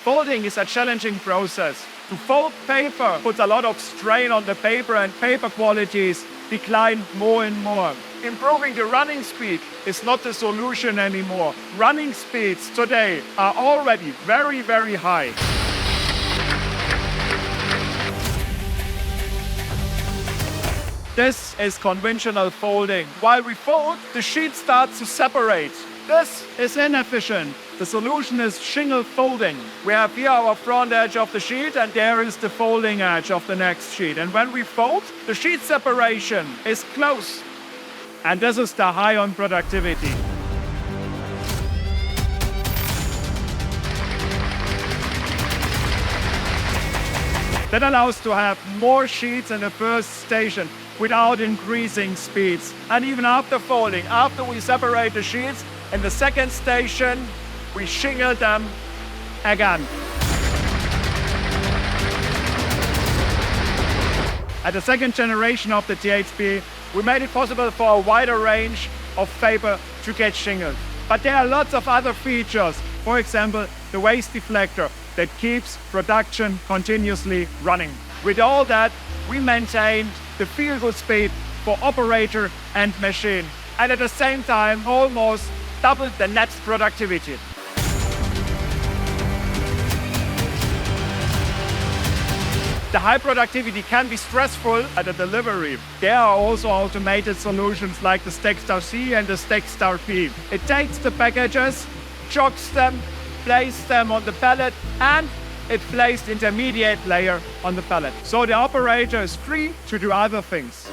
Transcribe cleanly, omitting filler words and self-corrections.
Folding is a challenging process. To fold paper puts a lot of strain on the paper, and paper qualities decline more and more. Improving the running speed is not the solution anymore. Running speeds today are already very, very high. This is conventional folding. While we fold, the sheet starts to separate. This is inefficient. The solution is shingled folding. We have here our front edge of the sheet, and there is the folding edge of the next sheet. And when we fold, the sheet separation is close. And this is the high on productivity. That allows to have more sheets in the first station without increasing speeds. And even after folding, after we separate the sheets, in the second station, we shingle them again. At the second generation of the THP, we made it possible for a wider range of paper to get shingled. But there are lots of other features. For example, the waste deflector that keeps production continuously running. With all that, we maintained the feel-good speed for operator and machine, and at the same time almost doubled the net productivity. The high productivity can be stressful at the delivery. There are also automated solutions like the Stack-Star-C and the Stack-Star-P. It takes the packages, jogs them, places them on the pallet, and it places the intermediate layer on the pallet. So the operator is free to do other things.